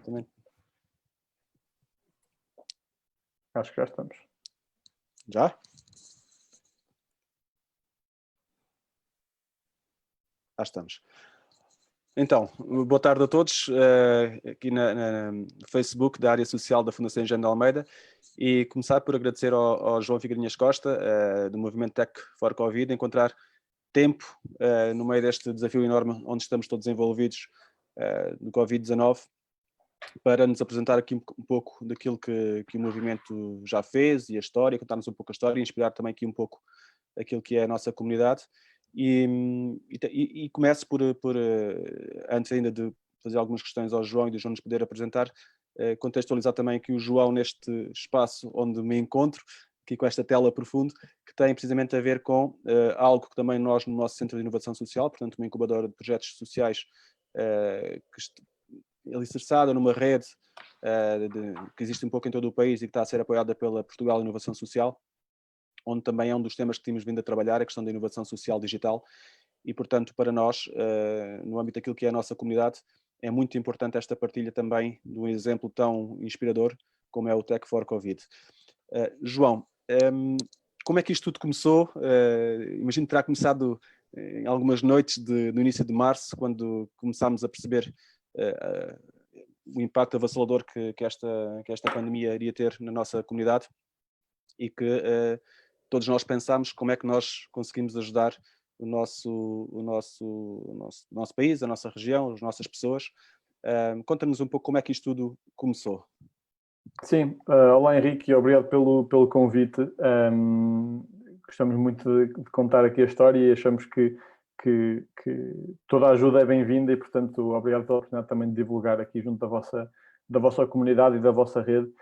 Também. Acho que já estamos. Já? Já estamos. Então, boa tarde a todos, aqui no Facebook da área social da Fundação Engenho de Almeida, e começar por agradecer ao João Figueirinhas Costa, do movimento Tech for Covid, encontrar tempo no meio deste desafio enorme onde estamos todos envolvidos do Covid-19, para nos apresentar aqui um pouco daquilo que o movimento já fez e a história, contar-nos um pouco a história e inspirar também aqui um pouco aquilo que é a nossa comunidade. E começo por antes ainda de fazer algumas questões ao João e do João nos poder apresentar, contextualizar também aqui o João neste espaço onde me encontro, aqui com esta tela profunda, que tem precisamente a ver com algo que também nós no nosso Centro de Inovação Social, portanto uma incubadora de projetos sociais alicerçada numa rede que existe um pouco em todo o país e que está a ser apoiada pela Portugal Inovação Social, onde também é um dos temas que temos vindo a trabalhar, a questão da inovação social digital, e portanto para nós, no âmbito daquilo que é a nossa comunidade, é muito importante esta partilha também de um exemplo tão inspirador como é o Tech for Covid. João, como é que isto tudo começou? Imagino que terá começado em algumas noites no início de março, quando começámos a perceber o impacto avassalador que esta pandemia iria ter na nossa comunidade, e que todos nós pensámos como é que nós conseguimos ajudar o nosso país, a nossa região, as nossas pessoas. Conta-nos um pouco como é que isto tudo começou. Sim, olá Henrique, e obrigado pelo convite. Gostamos muito de contar aqui a história e achamos que toda a ajuda é bem-vinda e, portanto, obrigado pela oportunidade também de divulgar aqui junto da vossa comunidade e da vossa rede.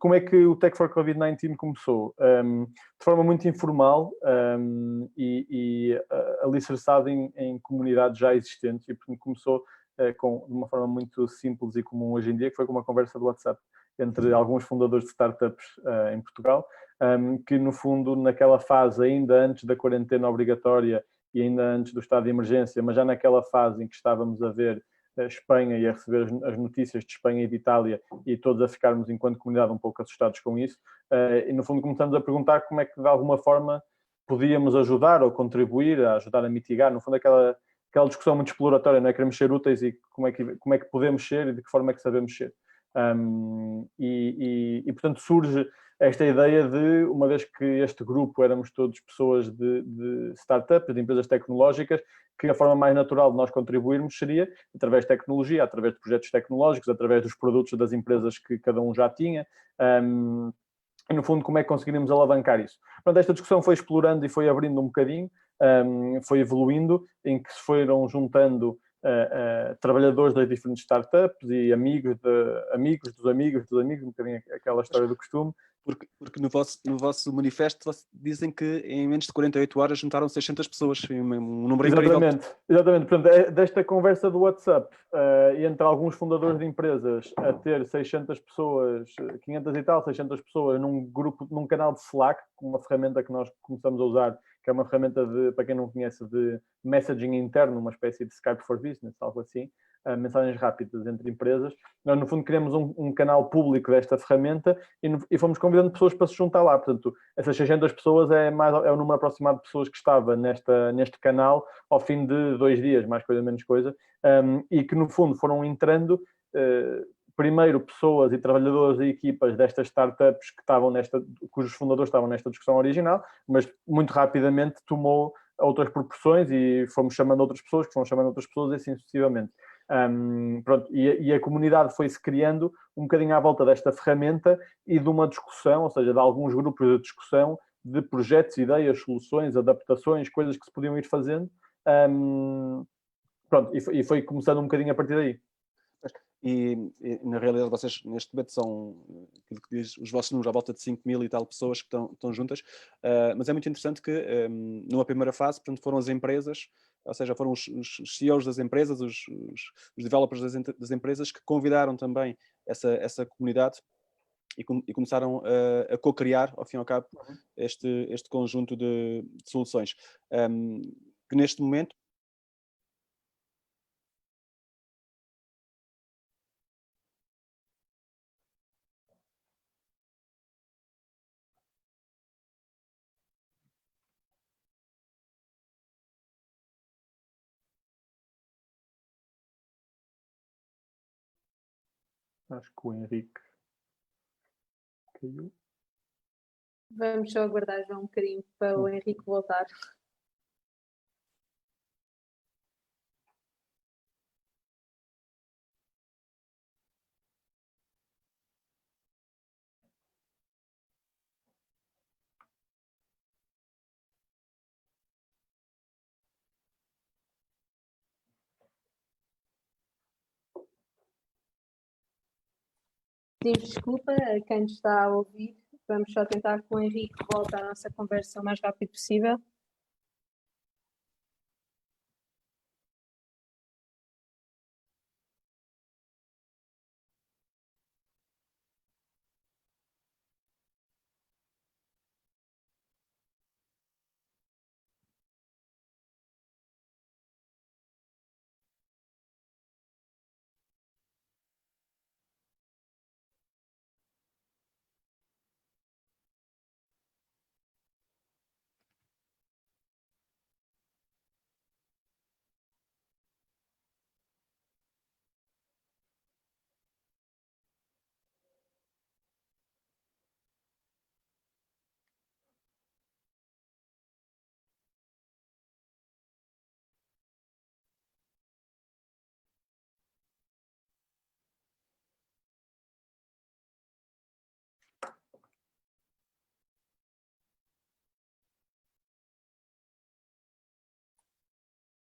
Como é que o Tech for Covid-19 começou? De forma muito informal e alicerçado em comunidades já existentes, e portanto começou de uma forma muito simples e comum hoje em dia, que foi com uma conversa do WhatsApp entre alguns fundadores de startups em Portugal, que no fundo naquela fase, ainda antes da quarentena obrigatória e ainda antes do estado de emergência, mas já naquela fase em que estávamos a ver a Espanha e a receber as notícias de Espanha e de Itália e todos a ficarmos enquanto comunidade um pouco assustados com isso, e no fundo começamos a perguntar como é que de alguma forma podíamos ajudar ou contribuir, a ajudar a mitigar, no fundo aquela discussão muito exploratória, não é? Queremos ser úteis e como é que podemos ser e de que forma é que sabemos ser. Portanto surge esta ideia de, uma vez que este grupo éramos todos pessoas de startups, de empresas tecnológicas, que a forma mais natural de nós contribuirmos seria através de tecnologia, através de projetos tecnológicos, através dos produtos das empresas que cada um já tinha. E no fundo, como é que conseguiríamos alavancar isso? Portanto, esta discussão foi explorando e foi abrindo um bocadinho, foi evoluindo, em que se foram juntando trabalhadores das diferentes startups e amigos dos amigos, um bocadinho aquela história do costume. Porque no vosso manifesto dizem que em menos de 48 horas juntaram 600 pessoas, um número incrível. Exatamente. Portanto, desta conversa do WhatsApp, entre alguns fundadores de empresas, a ter 600 pessoas, 500 e tal, 600 pessoas num grupo, num canal de Slack, uma ferramenta que nós começamos a usar, que é uma ferramenta para quem não conhece, de messaging interno, uma espécie de Skype for Business, algo assim, mensagens rápidas entre empresas. Nós, no fundo, criamos um canal público desta ferramenta e fomos convidando pessoas para se juntar lá. Portanto, essas 600 pessoas é o número aproximado de pessoas que estava neste canal ao fim de 2 dias, mais coisa, menos coisa, e que, no fundo, foram entrando primeiro pessoas e trabalhadores e equipas destas startups cujos fundadores estavam nesta discussão original, mas muito rapidamente tomou outras proporções e fomos chamando outras pessoas, que foram chamando outras pessoas e assim sucessivamente. E a comunidade foi-se criando um bocadinho à volta desta ferramenta e de uma discussão, ou seja, de alguns grupos de discussão de projetos, ideias, soluções, adaptações, coisas que se podiam ir fazendo. E foi começando um bocadinho a partir daí. E na realidade vocês neste momento são, aquilo que diz, os vossos números à volta de 5.000 e tal pessoas que estão juntas, mas é muito interessante que numa primeira fase, portanto, foram as empresas, ou seja, foram os CEOs das empresas, os developers das empresas que convidaram também essa comunidade e começaram a co-criar, ao fim e ao cabo, este conjunto de soluções. Que neste momento Acho que o Henrique caiu. Vamos só aguardar já um bocadinho para o Henrique voltar. Pedimos desculpa a quem nos está a ouvir. Vamos só tentar que o Henrique volte à nossa conversa o mais rápido possível.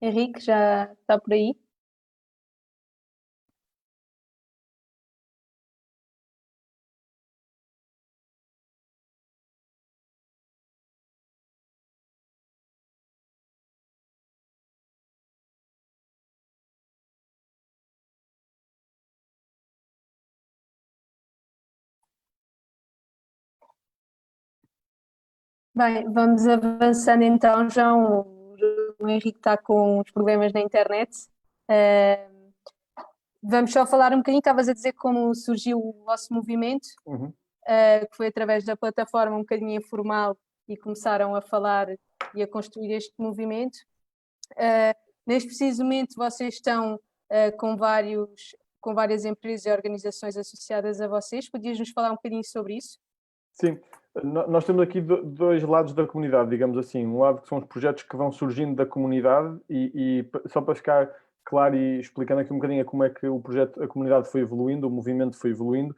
Henrique, já está por aí? Bem, vamos avançando então, João. O Henrique está com uns problemas na internet. Vamos só falar um bocadinho. Estavas a dizer como surgiu o vosso movimento, que foi através da plataforma um bocadinho informal e começaram a falar e a construir este movimento. Neste preciso momento, vocês estão com várias empresas e organizações associadas a vocês. Podias-nos falar um bocadinho sobre isso? Sim, nós temos aqui dois lados da comunidade, digamos assim. Um lado que são os projetos que vão surgindo da comunidade e só para ficar claro e explicando aqui um bocadinho como é que o projeto, a comunidade foi evoluindo, o movimento foi evoluindo.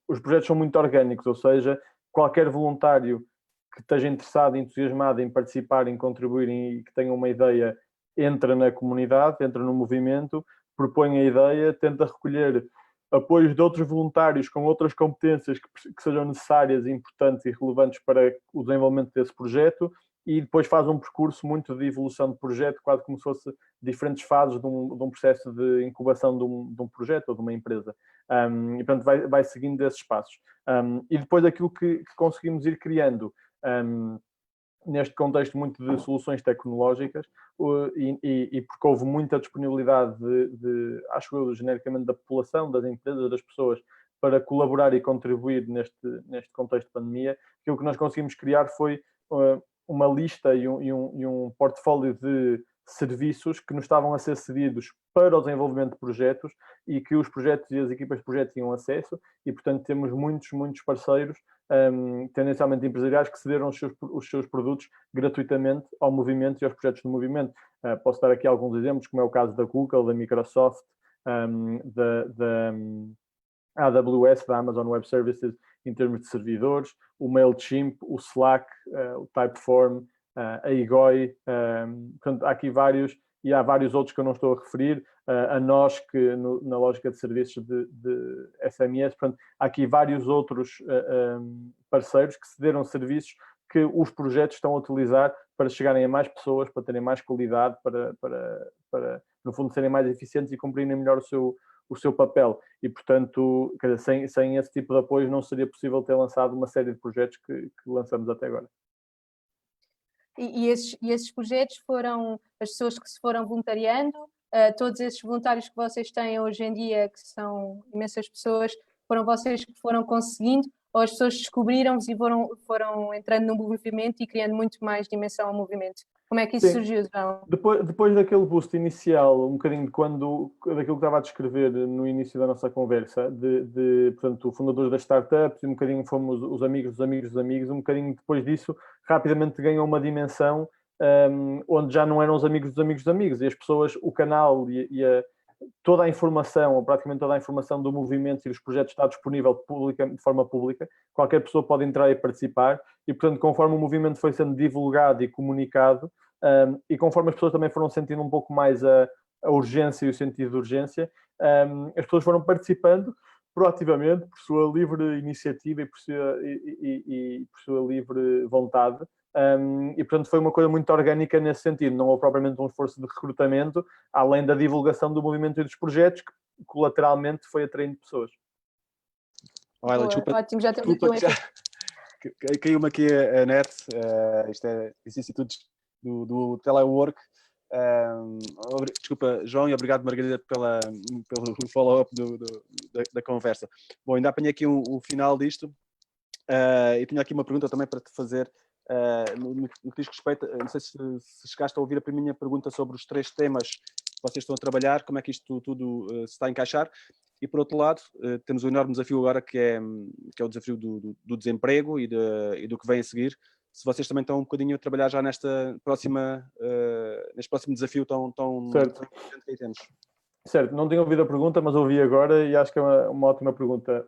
Os projetos são muito orgânicos, ou seja, qualquer voluntário que esteja interessado, entusiasmado em participar, em contribuir e que tenha uma ideia, entra na comunidade, entra no movimento, propõe a ideia, tenta recolher apoios de outros voluntários com outras competências que sejam necessárias, importantes e relevantes para o desenvolvimento desse projeto e depois faz um percurso muito de evolução de projeto, quase como se fosse diferentes fases de um processo de incubação de um projeto ou de uma empresa. E, portanto, vai seguindo esses passos. E depois aquilo que conseguimos ir criando neste contexto muito de soluções tecnológicas e porque houve muita disponibilidade acho eu, genericamente da população, das empresas, das pessoas, para colaborar e contribuir neste contexto de pandemia, aquilo que nós conseguimos criar foi uma lista e um portfólio de serviços que nos estavam a ser cedidos para o desenvolvimento de projetos e que os projetos e as equipas de projeto tinham acesso e, portanto, temos muitos parceiros tendencialmente empresariais que cederam os seus produtos gratuitamente ao movimento e aos projetos do movimento. Posso dar aqui alguns exemplos, como é o caso da Google, da Microsoft, da AWS, da Amazon Web Services, em termos de servidores, o MailChimp, o Slack, o Typeform, a Igoi, portanto, há aqui vários, e há vários outros que eu não estou a referir, a nós, que na lógica de serviços de SMS, portanto, há aqui vários outros parceiros que cederam serviços que os projetos estão a utilizar para chegarem a mais pessoas, para terem mais qualidade, para no fundo, serem mais eficientes e cumprirem melhor o seu papel. E, portanto, sem esse tipo de apoio não seria possível ter lançado uma série de projetos que lançamos até agora. E esses projetos foram as pessoas que se foram voluntariando, todos esses voluntários que vocês têm hoje em dia, que são imensas pessoas, foram vocês que foram conseguindo, ou as pessoas descobriram-vos e foram entrando no movimento e criando muito mais dimensão ao movimento? Como é que isso surgiu, João? Depois daquele boost inicial, um bocadinho daquilo que estava a descrever no início da nossa conversa, portanto, fundadores das startups, e um bocadinho fomos os amigos dos amigos dos amigos, um bocadinho depois disso, rapidamente ganhou uma dimensão onde já não eram os amigos dos amigos dos amigos, e as pessoas, o canal toda a informação, ou praticamente toda a informação do movimento e dos projetos está disponível de forma pública, qualquer pessoa pode entrar e participar, e portanto, conforme o movimento foi sendo divulgado e comunicado, e conforme as pessoas também foram sentindo um pouco mais a urgência e o sentido de urgência, as pessoas foram participando proativamente, por sua livre iniciativa e por sua livre vontade. E portanto foi uma coisa muito orgânica nesse sentido, não houve propriamente um esforço de recrutamento, além da divulgação do movimento e dos projetos, que colateralmente foi atraindo pessoas. Olha, desculpa, ótimo, já temos aqui caiu-me aqui a net, isto é os institutos do telework. Desculpa, João, e obrigado, Margarida, pelo follow-up da conversa. Bom, ainda apanhei aqui o final disto, e tinha aqui uma pergunta também para te fazer. No que diz respeito, não sei se chegaste a ouvir a minha pergunta sobre os 3 temas que vocês estão a trabalhar, como é que isto tudo se está a encaixar, e por outro lado temos um enorme desafio agora que é o desafio do desemprego e do que vem a seguir. Se vocês também estão um bocadinho a trabalhar já neste próximo desafio tão importante que aí temos. Certo, não tinha ouvido a pergunta, mas ouvi agora e acho que é uma ótima pergunta.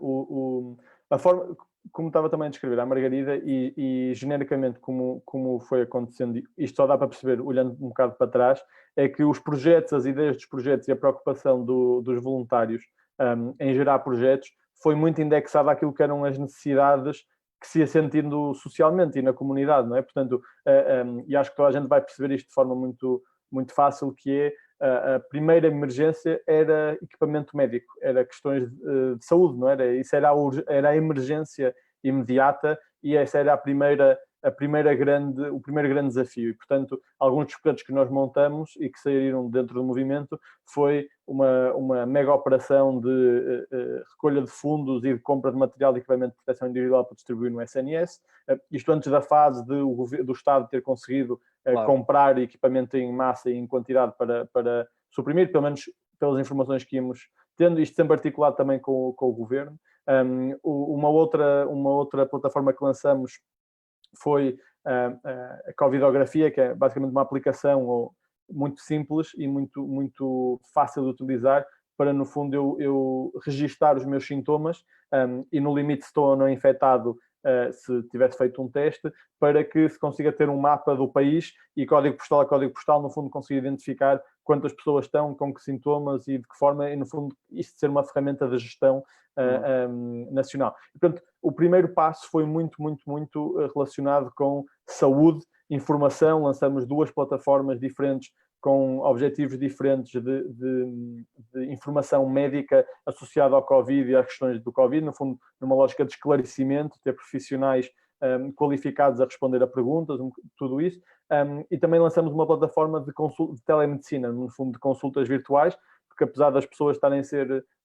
A forma, como estava também a descrever a Margarida, e genericamente como foi acontecendo, isto só dá para perceber, olhando um bocado para trás, é que os projetos, as ideias dos projetos e a preocupação dos voluntários em gerar projetos foi muito indexada àquilo que eram as necessidades que se ia sentindo socialmente e na comunidade, não é? Portanto, e acho que toda a gente vai perceber isto de forma muito, muito fácil, que é a primeira emergência era equipamento médico, era questões de saúde, não era? Isso era a emergência imediata e essa era o primeiro grande desafio. E, portanto, alguns dos projetos que nós montamos e que saíram dentro do movimento foi uma mega operação de recolha de fundos e de compra de material de equipamento de proteção individual para distribuir no SNS. Isto antes da fase do Estado ter conseguido comprar equipamento em massa e em quantidade para suprimir, pelo menos pelas informações que íamos tendo, isto sempre articulado também com o Governo. Uma outra plataforma que lançamos foi a Covidografia, que é basicamente uma aplicação muito simples e muito fácil de utilizar para, no fundo, eu registar os meus sintomas e, no limite, se estou ou não infectado, se tivesse feito um teste, para que se consiga ter um mapa do país e código postal a código postal, no fundo, conseguir identificar quantas pessoas estão, com que sintomas e de que forma, e, no fundo, isto ser uma ferramenta de gestão nacional. E, portanto, o primeiro passo foi muito relacionado com saúde, informação. Lançamos 2 plataformas diferentes com objetivos diferentes de informação médica associada ao Covid e às questões do Covid, no fundo, numa lógica de esclarecimento, ter profissionais qualificados a responder a perguntas, tudo isso. E também lançamos uma plataforma de telemedicina, no fundo, de consultas virtuais, porque apesar das pessoas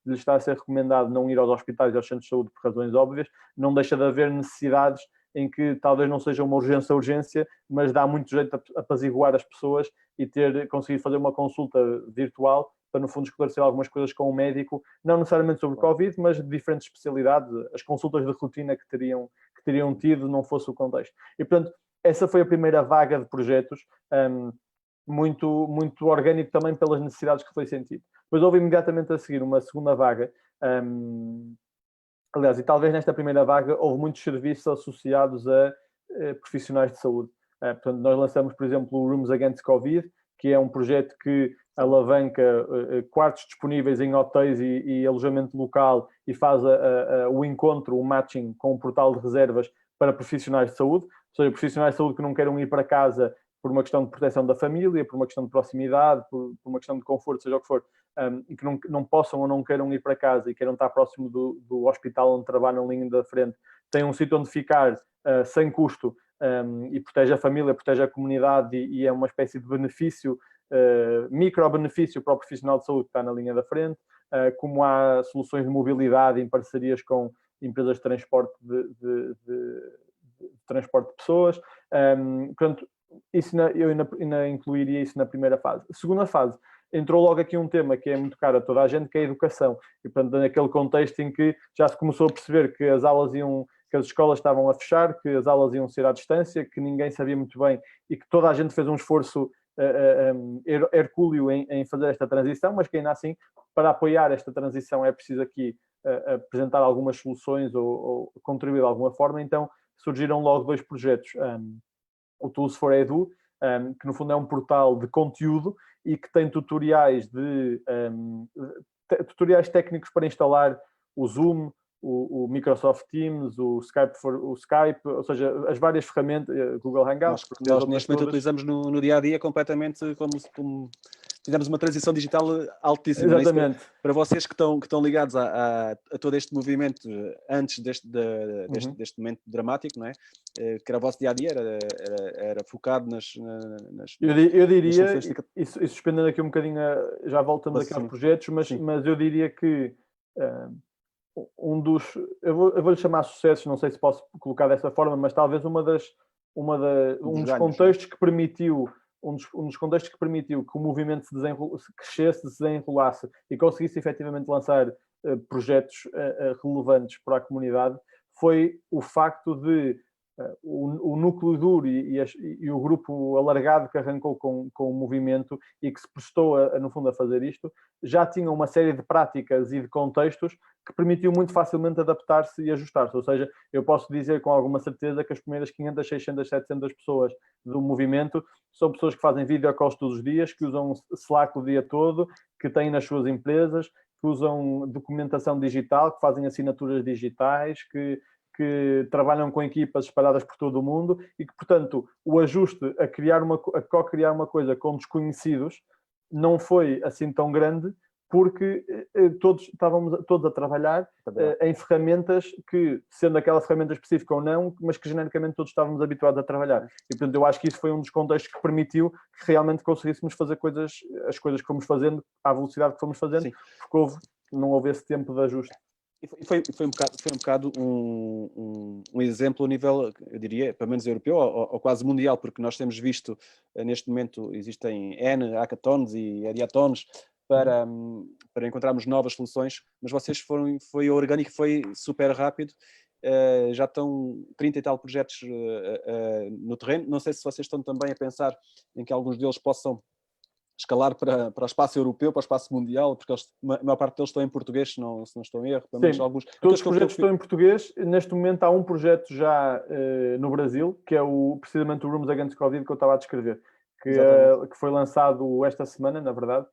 lhes estar a ser recomendado não ir aos hospitais e aos centros de saúde por razões óbvias, não deixa de haver necessidades em que talvez não seja uma urgência, mas dá muito jeito a apaziguar as pessoas e conseguir fazer uma consulta virtual para, no fundo, esclarecer algumas coisas com o médico, não necessariamente sobre Covid, mas de diferentes especialidades, as consultas de rotina que teriam tido, não fosse o contexto. E, portanto, essa foi a primeira vaga de projetos, muito orgânico também pelas necessidades que foi sentido. Depois houve imediatamente a seguir uma segunda vaga, aliás, e talvez nesta primeira vaga houve muitos serviços associados a profissionais de saúde. Portanto, nós lançamos, por exemplo, o Rooms Against Covid, que é um projeto que alavanca quartos disponíveis em hotéis e alojamento local e faz o encontro, o matching com o portal de reservas para profissionais de saúde, ou seja, profissionais de saúde que não queiram ir para casa por uma questão de proteção da família, por uma questão de proximidade, por uma questão de conforto, seja o que for, e que não possam ou não queiram ir para casa e queiram estar próximo do hospital onde trabalham na linha da frente, têm um sítio onde ficar sem custo e protege a família, protege a comunidade e é uma espécie de benefício, micro-benefício para o profissional de saúde que está na linha da frente, como há soluções de mobilidade em parcerias com empresas de transporte de transporte de pessoas. Portanto, eu ainda incluiria isso na primeira fase. Segunda fase, entrou logo aqui um tema que é muito caro a toda a gente, que é a educação. E, portanto, naquele contexto em que já se começou a perceber que que as escolas estavam a fechar, que as aulas iam ser à distância, que ninguém sabia muito bem e que toda a gente fez um esforço hercúleo em fazer esta transição, mas que ainda assim, para apoiar esta transição, é preciso aqui apresentar algumas soluções ou contribuir de alguma forma. Então, surgiram logo 2 projetos. O Tools for Edu, que no fundo é um portal de conteúdo e que tem tutoriais tutoriais técnicos para instalar o Zoom, o Microsoft Teams, o Skype, ou seja, as várias ferramentas, Google Hangouts. Nós neste momento utilizamos no dia-a-dia completamente como fizemos uma transição digital altíssima. Exatamente. Para vocês que estão ligados a todo este movimento antes deste momento dramático, não é? Que era o vosso dia-a-dia, era focado nas eu diria, e suspendendo aqui um bocadinho, já voltamos aqui aos projetos, mas eu diria que eu vou-lhe chamar sucessos, não sei se posso colocar dessa forma, mas talvez um dos contextos que permitiu que o movimento crescesse, se desenrolasse e conseguisse efetivamente lançar projetos relevantes para a comunidade, foi o facto de o núcleo duro e o grupo alargado que arrancou com o movimento e que se prestou, no fundo, a fazer isto, já tinham uma série de práticas e de contextos que permitiu muito facilmente adaptar-se e ajustar-se. Ou seja, eu posso dizer com alguma certeza que as primeiras 500, 600, 700 pessoas do movimento são pessoas que fazem videocalls todos os dias, que usam Slack o dia todo, que têm nas suas empresas, que usam documentação digital, que fazem assinaturas digitais, que trabalham com equipas espalhadas por todo o mundo e que, portanto, o ajuste a co-criar uma coisa com desconhecidos não foi assim tão grande, porque estávamos todos a trabalhar em ferramentas que, sendo aquela ferramenta específica ou não, mas que genericamente todos estávamos habituados a trabalhar. E, portanto, eu acho que isso foi um dos contextos que permitiu que realmente conseguíssemos fazer as coisas que fomos fazendo, à velocidade que fomos fazendo, porque não houve esse tempo de ajuste. Foi um bocado um exemplo a nível, eu diria, pelo menos europeu ou quase mundial, porque nós temos visto, neste momento, existem N hackathons e hackathons para encontrarmos novas soluções, mas vocês foi orgânico, foi super rápido, já estão 30 e tal projetos no terreno. Não sei se vocês estão também a pensar em que alguns deles possam escalar para o espaço europeu, para o espaço mundial, porque a maior parte deles estão em português, se não estou em erro. Sim, alguns, todos os projetos estão em português. Neste momento há um projeto já no Brasil, que é precisamente o Rooms Against Covid que eu estava a descrever, que foi lançado esta semana, na verdade.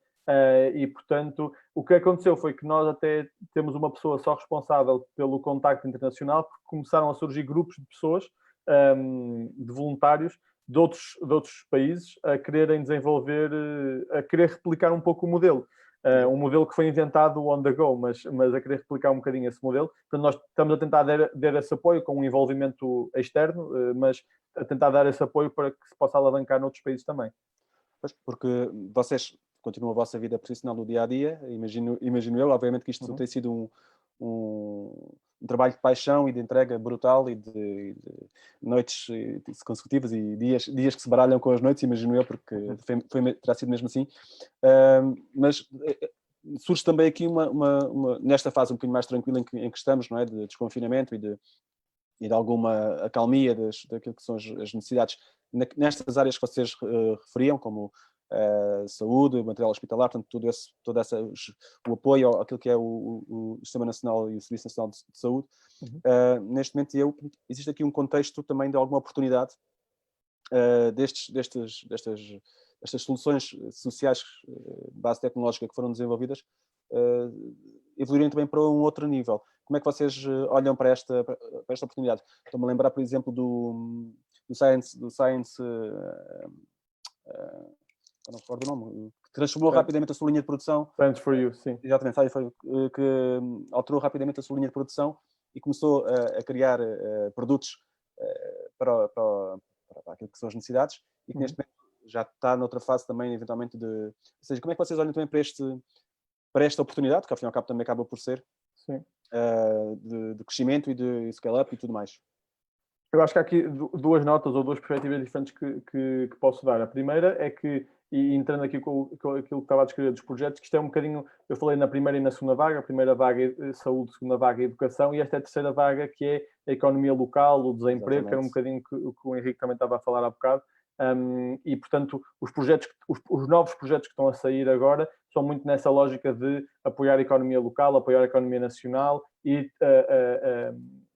E, portanto, o que aconteceu foi que nós até temos uma pessoa só responsável pelo contacto internacional, porque começaram a surgir grupos de pessoas, de voluntários, de outros países a quererem desenvolver, a querer replicar um pouco o modelo. Um modelo que foi inventado on the go, mas a querer replicar um bocadinho esse modelo. Portanto, nós estamos a tentar dar esse apoio com um envolvimento externo, mas a tentar dar esse apoio para que se possa alavancar noutros países também. Pois, porque vocês continuam a vossa vida profissional no dia-a-dia, imagino eu, obviamente que isto tem sido um trabalho de paixão e de entrega brutal e de noites consecutivas e dias que se baralham com as noites, imagino eu, porque terá sido mesmo assim. Mas surge também aqui nesta fase um bocadinho mais tranquila em que estamos, não é? De desconfinamento e de alguma acalmia daquilo que são as necessidades nestas áreas que vocês referiam, como saúde, material hospitalar, portanto, o apoio àquilo que é o Sistema Nacional e o Serviço Nacional de Saúde. Neste momento, existe aqui um contexto também de alguma oportunidade destas soluções sociais de base tecnológica que foram desenvolvidas evoluírem também para um outro nível. Como é que vocês olham para esta oportunidade? Estou-me a lembrar, por exemplo, do Science não recordo o nome, que transformou rapidamente a sua linha de produção. Science for You, sim. Exatamente, que alterou rapidamente a sua linha de produção e começou a criar produtos para aquilo que são as necessidades e que neste momento já está noutra fase também, eventualmente, ou seja, como é que vocês olham também para esta oportunidade, que ao fim e ao cabo também acaba por ser, de crescimento e de scale-up e tudo mais? Eu acho que há aqui duas notas ou duas perspectivas diferentes que posso dar. A primeira é que, e entrando aqui com aquilo que estava a descrever dos projetos, que isto é um bocadinho, eu falei na primeira e na segunda vaga, a primeira vaga é saúde, a segunda vaga é educação, e esta é a terceira vaga, que é a economia local, o desemprego, que era um bocadinho o que o Henrique também estava a falar há bocado. E, portanto, os novos projetos que estão a sair agora são muito nessa lógica de apoiar a economia local, apoiar a economia nacional e,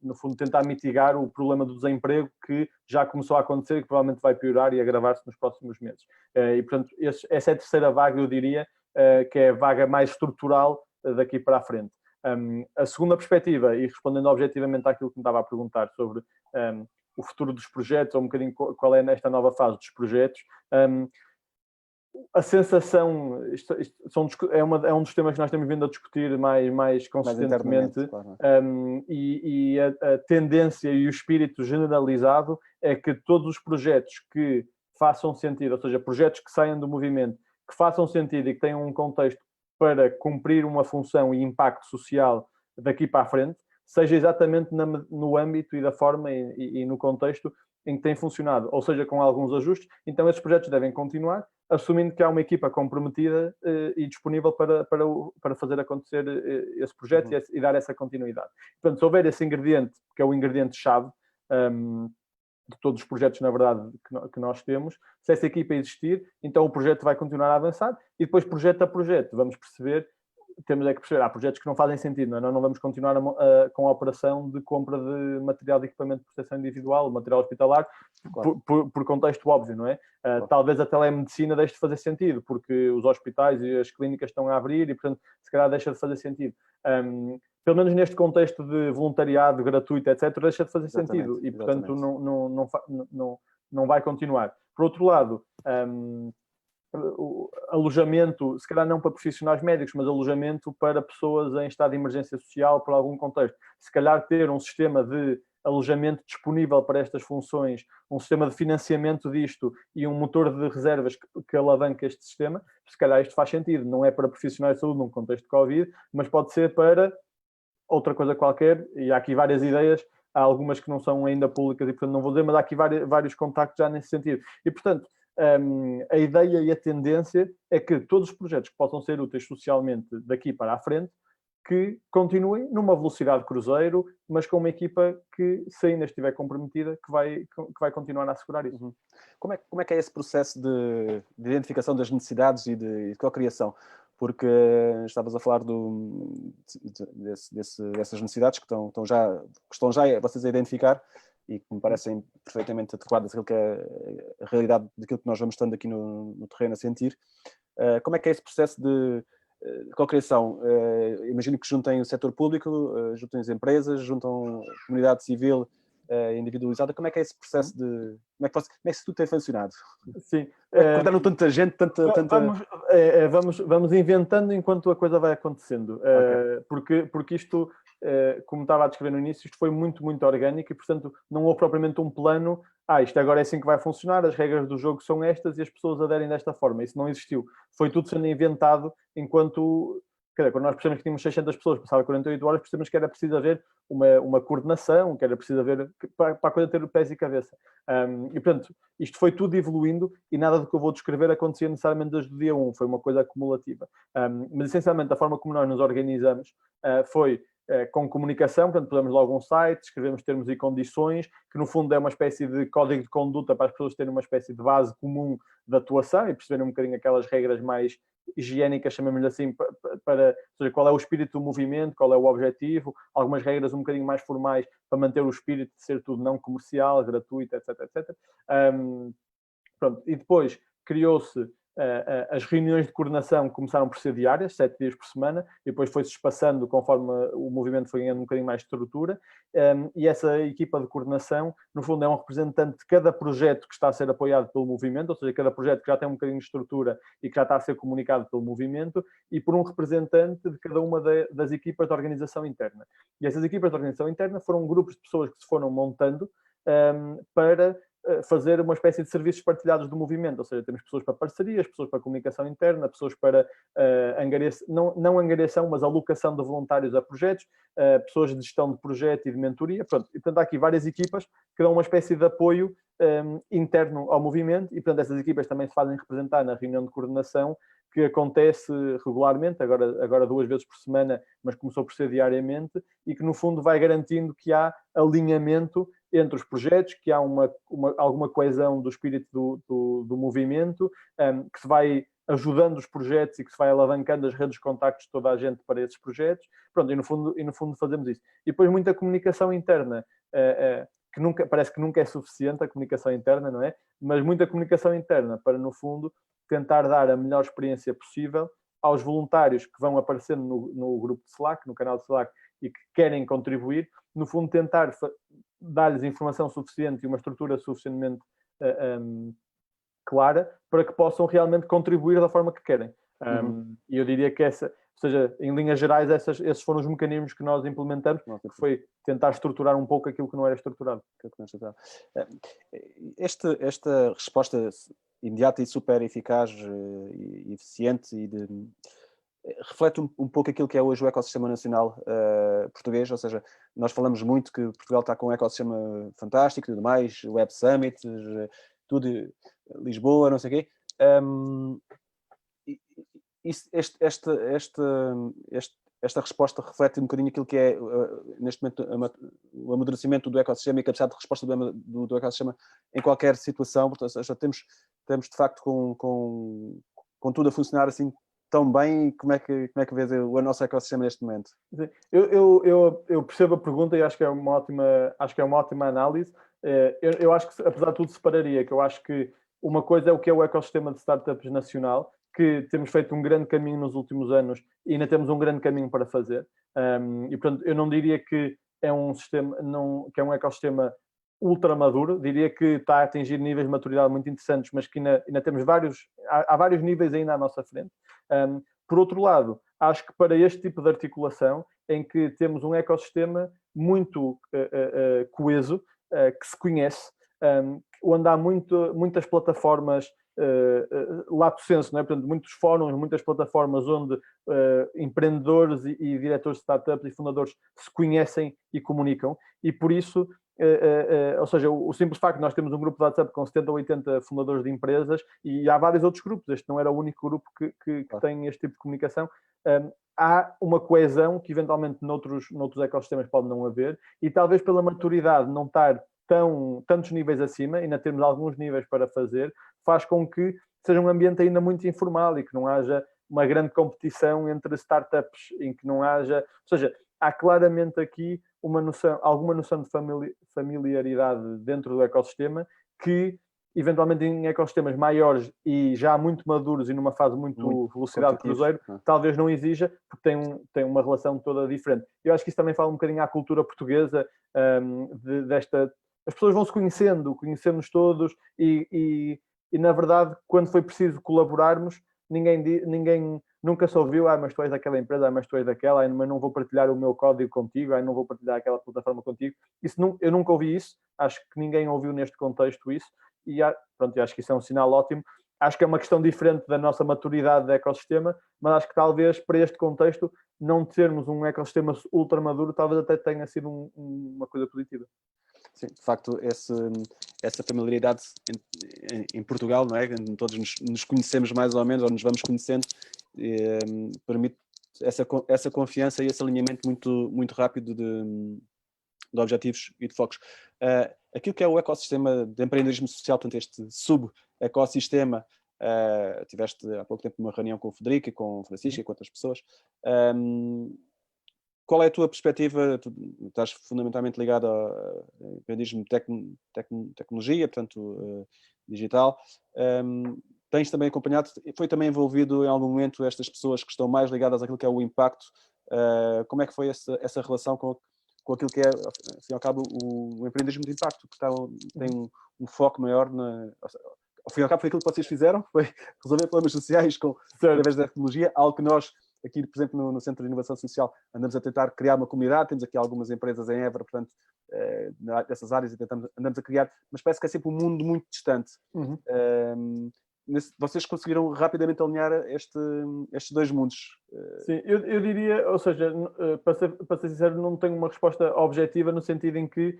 no fundo, tentar mitigar o problema do desemprego que já começou a acontecer e que provavelmente vai piorar e agravar-se nos próximos meses. E, portanto, essa é a terceira vaga, eu diria, que é a vaga mais estrutural daqui para a frente. A segunda perspectiva, e respondendo objetivamente àquilo que me estava a perguntar sobre o futuro dos projetos, ou um bocadinho qual é nesta nova fase dos projetos, a sensação, é um dos temas que nós temos vindo a discutir mais consistentemente, claro. E a tendência e o espírito generalizado é que todos os projetos que façam sentido, ou seja, projetos que saiam do movimento, que façam sentido e que tenham um contexto para cumprir uma função e impacto social daqui para a frente, seja exatamente no âmbito e da forma e no contexto em que tem funcionado, ou seja, com alguns ajustes. Então esses projetos devem continuar, assumindo que há uma equipa comprometida e disponível para fazer acontecer esse projeto e dar essa continuidade. Portanto, se houver esse ingrediente, que é o ingrediente-chave de todos os projetos, na verdade, que nós temos, se essa equipa existir, então o projeto vai continuar a avançar e depois, projeto a projeto, vamos perceber, há projetos que não fazem sentido, não é? Nós não vamos continuar com a operação de compra de material de equipamento de proteção individual, material hospitalar, claro. por contexto óbvio, não é? Claro. Talvez a telemedicina deixe de fazer sentido, porque os hospitais e as clínicas estão a abrir e, portanto, se calhar deixa de fazer sentido. Pelo menos neste contexto de voluntariado gratuito, etc., deixa de fazer sentido e, portanto, não vai continuar. Por outro lado, o alojamento, se calhar não para profissionais médicos, mas alojamento para pessoas em estado de emergência social, por algum contexto. Se calhar ter um sistema de alojamento disponível para estas funções, um sistema de financiamento disto e um motor de reservas que alavanca este sistema, se calhar isto faz sentido. Não é para profissionais de saúde num contexto de Covid, mas pode ser para outra coisa qualquer, e há aqui várias ideias, há algumas que não são ainda públicas e, portanto, não vou dizer, mas há aqui vários contactos já nesse sentido. E, portanto, a ideia e a tendência é que todos os projetos que possam ser úteis socialmente daqui para a frente, que continuem numa velocidade cruzeiro, mas com uma equipa que, se ainda estiver comprometida, que vai continuar a assegurar isso. Como é que é esse processo de identificação das necessidades e de cocriação? Porque estavas a falar dessas necessidades que estão já vocês a identificar e que me parecem perfeitamente adequadas àquilo que é a realidade daquilo que nós vamos estando aqui no terreno a sentir. Como é que é esse processo de cocriação? Imagino que juntem o setor público, juntem as empresas, juntam a comunidade civil individualizada. Como é que é esse processo de... Como é que isso tudo tem funcionado? Sim. Cortaram tanta gente, tanta... Vamos inventando enquanto a coisa vai acontecendo. Okay. Porque isto, como estava a descrever no início, isto foi muito, muito orgânico e, portanto, não houve propriamente um plano. Isto agora é assim que vai funcionar, as regras do jogo são estas e as pessoas aderem desta forma. Isso não existiu. Foi tudo sendo inventado enquanto... Quando nós percebemos que tínhamos 600 pessoas, passava 48 horas, percebemos que era preciso haver uma coordenação, que era preciso haver para a coisa ter pés e cabeça. E, portanto, isto foi tudo evoluindo e nada do que eu vou descrever acontecia necessariamente desde o dia 1, foi uma coisa acumulativa. Mas, essencialmente, a forma como nós nos organizamos foi com comunicação, portanto, pusemos logo um site, escrevemos termos e condições, que no fundo é uma espécie de código de conduta para as pessoas terem uma espécie de base comum de atuação e perceberem um bocadinho aquelas regras mais higiênicas, chamamos-lhe assim, ou seja, qual é o espírito do movimento, qual é o objetivo, algumas regras um bocadinho mais formais para manter o espírito de ser tudo não comercial, gratuito, etc, etc. Pronto. E depois criou-se as reuniões de coordenação começaram por ser diárias, 7 dias por semana, e depois foi-se espaçando conforme o movimento foi ganhando um bocadinho mais de estrutura, e essa equipa de coordenação, no fundo, é um representante de cada projeto que está a ser apoiado pelo movimento, ou seja, cada projeto que já tem um bocadinho de estrutura e que já está a ser comunicado pelo movimento, e por um representante de cada uma das equipas de organização interna. E essas equipas de organização interna foram grupos de pessoas que se foram montando para fazer uma espécie de serviços partilhados do movimento, ou seja, temos pessoas para parcerias, pessoas para comunicação interna, pessoas para não angariação, mas alocação de voluntários a projetos, pessoas de gestão de projeto e de mentoria. Pronto. E, portanto, há aqui várias equipas que dão uma espécie de apoio interno ao movimento e, portanto, essas equipas também se fazem representar na reunião de coordenação que acontece regularmente, agora 2 vezes por semana, mas começou por ser diariamente, e que no fundo vai garantindo que há alinhamento entre os projetos, que há alguma coesão do espírito do movimento, que se vai ajudando os projetos e que se vai alavancando as redes de contactos de toda a gente para esses projetos. Pronto, e no fundo fazemos isso. E depois muita comunicação interna, que parece que nunca é suficiente a comunicação interna, não é? Mas muita comunicação interna para, no fundo, tentar dar a melhor experiência possível aos voluntários que vão aparecendo no grupo de Slack, no canal de Slack, e que querem contribuir, no fundo tentar dar-lhes informação suficiente e uma estrutura suficientemente clara para que possam realmente contribuir da forma que querem. E eu diria que ou seja, em linhas gerais, esses foram os mecanismos que nós implementamos, que foi tentar estruturar um pouco aquilo que não era estruturado. Esta resposta imediata e super eficaz e eficiente reflete um pouco aquilo que é hoje o ecossistema nacional português, ou seja, nós falamos muito que Portugal está com um ecossistema fantástico e tudo mais, Web Summit, tudo, Lisboa, não sei o quê. Esta resposta reflete um bocadinho aquilo que é, neste momento, o amadurecimento do ecossistema e a capacidade de resposta do ecossistema em qualquer situação. Portanto, estamos de facto com tudo a funcionar assim tão bem. Como é que vês o nosso ecossistema neste momento? Eu percebo a pergunta e acho que é uma ótima análise. Eu acho que, apesar de tudo, separaria, que eu acho que uma coisa é o que é o ecossistema de startups nacional, que temos feito um grande caminho nos últimos anos e ainda temos um grande caminho para fazer. E, portanto, eu não diria que é um ecossistema ultra maduro, diria que está a atingir níveis de maturidade muito interessantes, mas que ainda temos há vários níveis ainda à nossa frente. Por outro lado, acho que para este tipo de articulação, em que temos um ecossistema muito coeso, que se conhece, onde há muitas plataformas lato sensu, não é? Portanto, muitos fóruns, muitas plataformas onde empreendedores e diretores de startups e fundadores se conhecem e comunicam, e por isso, ou seja, o simples facto de nós termos um grupo de WhatsApp com 70 ou 80 fundadores de empresas, e há vários outros grupos, este não era o único grupo que tem este tipo de comunicação, há uma coesão que eventualmente noutros ecossistemas pode não haver, e talvez pela maturidade não estar tantos níveis acima, ainda temos alguns níveis para fazer, faz com que seja um ambiente ainda muito informal e que não haja uma grande competição entre startups, em que não haja... Ou seja, há claramente aqui alguma noção de familiaridade dentro do ecossistema que, eventualmente, em ecossistemas maiores e já muito maduros e numa fase muito velocidade de cruzeiro, talvez não exija, porque tem uma relação toda diferente. Eu acho que isso também fala um bocadinho à cultura portuguesa, as pessoas vão se conhecemos todos e na verdade, quando foi preciso colaborarmos, ninguém nunca se ouviu, mas tu és daquela empresa, mas tu és daquela, mas não vou partilhar o meu código contigo, não vou partilhar aquela plataforma contigo. Eu nunca ouvi isso, acho que ninguém ouviu neste contexto isso, e acho que isso é um sinal ótimo. Acho que é uma questão diferente da nossa maturidade do ecossistema, mas acho que talvez para este contexto não termos um ecossistema ultra maduro talvez até tenha sido uma coisa positiva. Sim, de facto, essa familiaridade em Portugal, não é? Todos nos conhecemos mais ou menos, ou nos vamos conhecendo, permite essa confiança e esse alinhamento muito, muito rápido de objetivos e de focos. Aquilo que é o ecossistema de empreendedorismo social, portanto, este sub-ecossistema, tiveste há pouco tempo uma reunião com o Federico e com o Francisco e com outras pessoas. Qual é a tua perspectiva? Tu estás fundamentalmente ligado ao empreendedorismo tecnologia, portanto, digital. Tens também acompanhado, foi também envolvido em algum momento estas pessoas que estão mais ligadas àquilo que é o impacto. Como é que foi essa relação com aquilo que é, assim, ao cabo, o empreendedorismo de impacto, que tem um foco maior ao fim e ao cabo foi aquilo que vocês fizeram, foi resolver problemas sociais através da tecnologia, algo que nós aqui, por exemplo, no Centro de Inovação Social, andamos a tentar criar uma comunidade, temos aqui algumas empresas em Évora, portanto, nessas áreas, e andamos a criar, mas parece que é sempre um mundo muito distante. Vocês conseguiram rapidamente alinhar estes dois mundos? Sim, eu diria, ou seja, para ser sincero, não tenho uma resposta objetiva no sentido em que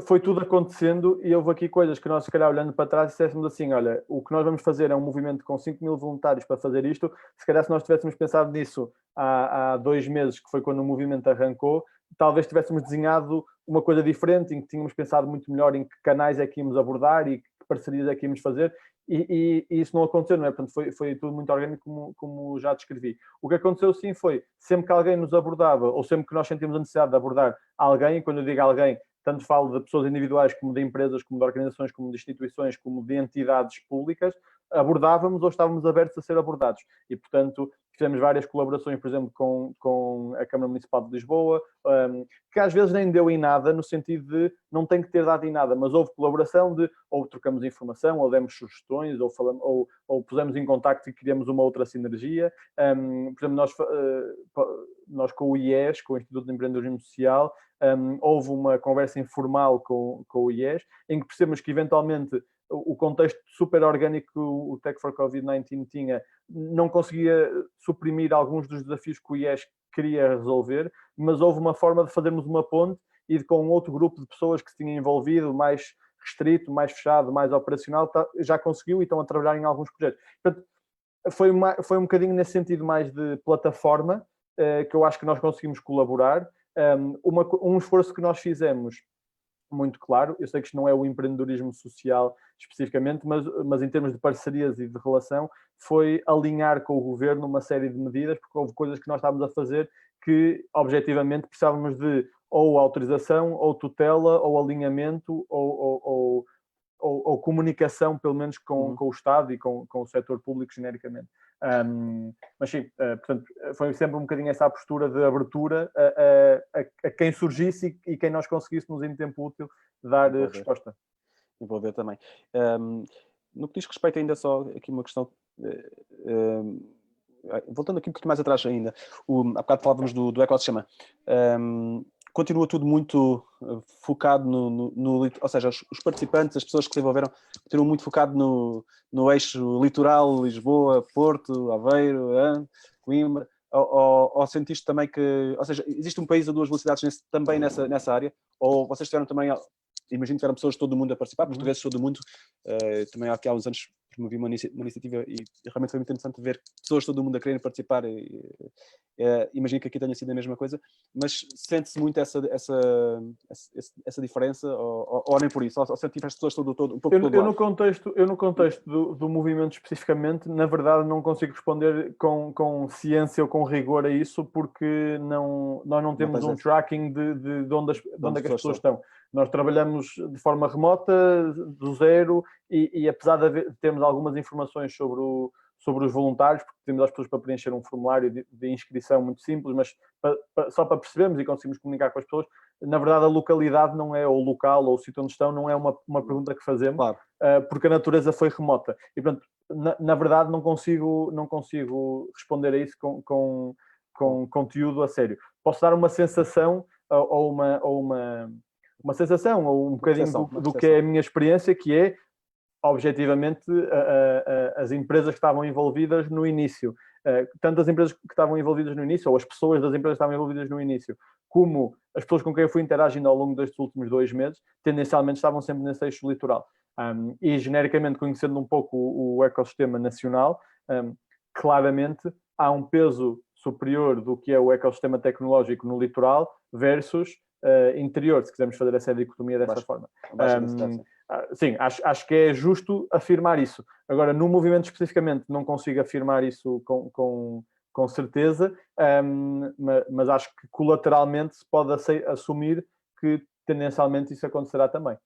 foi tudo acontecendo e houve aqui coisas que nós, se calhar, olhando para trás, dissessemos assim, olha, o que nós vamos fazer é um movimento com 5.000 voluntários para fazer isto. Se calhar, se nós tivéssemos pensado nisso há 2 meses, que foi quando o movimento arrancou, talvez tivéssemos desenhado uma coisa diferente, em que tínhamos pensado muito melhor em que canais é que íamos abordar e que parcerias é que íamos fazer, e isso não aconteceu, não é? Portanto, foi tudo muito orgânico, como já descrevi. O que aconteceu, sim, foi, sempre que alguém nos abordava, ou sempre que nós sentimos a necessidade de abordar alguém, quando eu digo alguém, tanto falo de pessoas individuais, como de empresas, como de organizações, como de instituições, como de entidades públicas, abordávamos ou estávamos abertos a ser abordados. E, portanto, fizemos várias colaborações, por exemplo, com a Câmara Municipal de Lisboa, que às vezes nem deu em nada, no sentido de não tem que ter dado em nada, mas houve colaboração de ou trocamos informação, ou demos sugestões, ou pusemos em contacto e criamos uma outra sinergia. Por exemplo, nós com o IES, com o Instituto de Empreendedorismo Social, houve uma conversa informal com o IES, em que percebemos que, eventualmente, o contexto super orgânico que o Tech for Covid-19 tinha não conseguia suprimir alguns dos desafios que o IES queria resolver, mas houve uma forma de fazermos uma ponte e com um outro grupo de pessoas que se tinha envolvido, mais restrito, mais fechado, mais operacional, já conseguiu e estão a trabalhar em alguns projetos. Portanto, foi um bocadinho nesse sentido mais de plataforma, que eu acho que nós conseguimos colaborar. Um esforço que nós fizemos muito claro, eu sei que isto não é o empreendedorismo social especificamente, mas em termos de parcerias e de relação, foi alinhar com o governo uma série de medidas, porque houve coisas que nós estávamos a fazer que, objetivamente, precisávamos de ou autorização, ou tutela, ou alinhamento, ou comunicação, pelo menos com o Estado e com o setor público genericamente. Mas sim, portanto, foi sempre um bocadinho essa a postura de abertura a quem surgisse e quem nós conseguíssemos em tempo útil dar resposta. Envolver também. No que diz respeito ainda só aqui uma questão, voltando aqui um pouquinho mais atrás ainda, há bocado falávamos do ecossistema. Continua tudo muito focado ou seja, os participantes, as pessoas que se envolveram, continuam muito focado no eixo litoral, Lisboa, Porto, Aveiro, Coimbra, ou sentiste também que, ou seja, existe um país a 2 velocidades também nessa área, ou vocês tiveram também, imagino que tiveram pessoas de todo o mundo a participar, portugueses de todo o mundo, também aqui há uns anos promovi uma iniciativa e realmente foi muito interessante ver pessoas de todo o mundo a quererem participar. Imagino que aqui tenha sido a mesma coisa, mas sente-se muito essa diferença, ou nem por isso, ou sente as pessoas todo um pouco todo eu no contexto do movimento especificamente, na verdade não consigo responder com ciência ou com rigor a isso, porque nós não temos um tracking de onde é que as pessoas estão. Nós trabalhamos de forma remota, do zero, e apesar de termos algumas informações sobre os voluntários, porque temos as pessoas para preencher um formulário de inscrição muito simples, mas só para percebermos e conseguirmos comunicar com as pessoas, na verdade a localidade não é, ou o local, ou o sítio onde estão, não é uma pergunta que fazemos, claro. Porque a natureza foi remota. E, portanto, na verdade não consigo responder a isso com conteúdo a sério. Posso dar uma sensação, ou uma sensação, ou um bocadinho do que é a minha experiência, que é, objetivamente, as empresas que estavam envolvidas no início, tanto as empresas que estavam envolvidas no início, ou as pessoas das empresas que estavam envolvidas no início, como as pessoas com quem eu fui interagindo ao longo destes últimos 2 meses, tendencialmente estavam sempre nesse eixo litoral. E, genericamente, conhecendo um pouco o ecossistema nacional, claramente há um peso superior do que é o ecossistema tecnológico no litoral versus interior, se quisermos fazer essa dicotomia dessa forma. Sim, acho que é justo afirmar isso. Agora, no movimento especificamente, não consigo afirmar isso com certeza, mas acho que colateralmente se pode assumir que tendencialmente isso acontecerá também.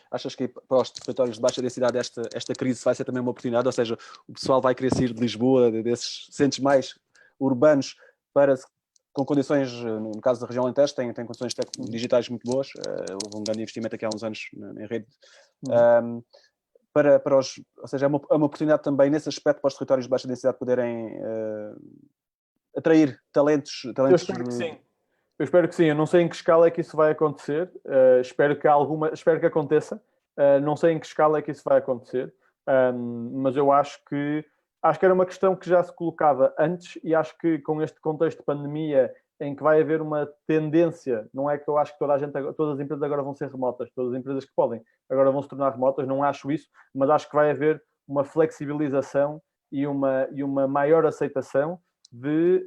Achas que para os territórios de baixa densidade esta crise vai ser também uma oportunidade? Ou seja, o pessoal vai querer sair de Lisboa, desses centros mais urbanos, com condições, no caso da região Alentejo, tem condições digitais muito boas. Houve um grande investimento aqui há uns anos em rede. ou seja, é uma oportunidade também nesse aspecto para os territórios de baixa densidade poderem atrair talentos. Eu espero que sim. Eu não sei em que escala é que isso vai acontecer. Espero que aconteça. Não sei em que escala é que isso vai acontecer. Mas eu acho que era uma questão que já se colocava antes e acho que com este contexto de pandemia em que vai haver uma tendência, não é que eu acho que todas as empresas agora vão ser remotas, todas as empresas que podem agora vão se tornar remotas, não acho isso, mas acho que vai haver uma flexibilização e uma maior aceitação de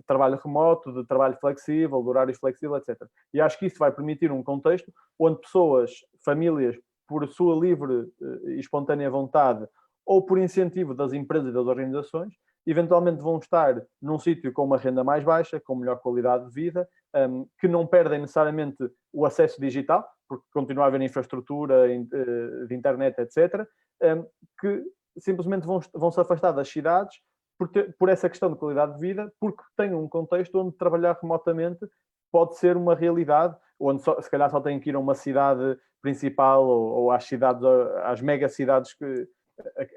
trabalho remoto, de trabalho flexível, de horários flexíveis, etc. E acho que isso vai permitir um contexto onde pessoas, famílias, por sua livre e espontânea vontade ou por incentivo das empresas e das organizações, eventualmente vão estar num sítio com uma renda mais baixa, com melhor qualidade de vida, que não perdem necessariamente o acesso digital, porque continua a haver infraestrutura de internet, etc., que simplesmente vão se afastar das cidades por essa questão de qualidade de vida, porque têm um contexto onde trabalhar remotamente pode ser uma realidade, onde se calhar só têm que ir a uma cidade principal ou às mega cidades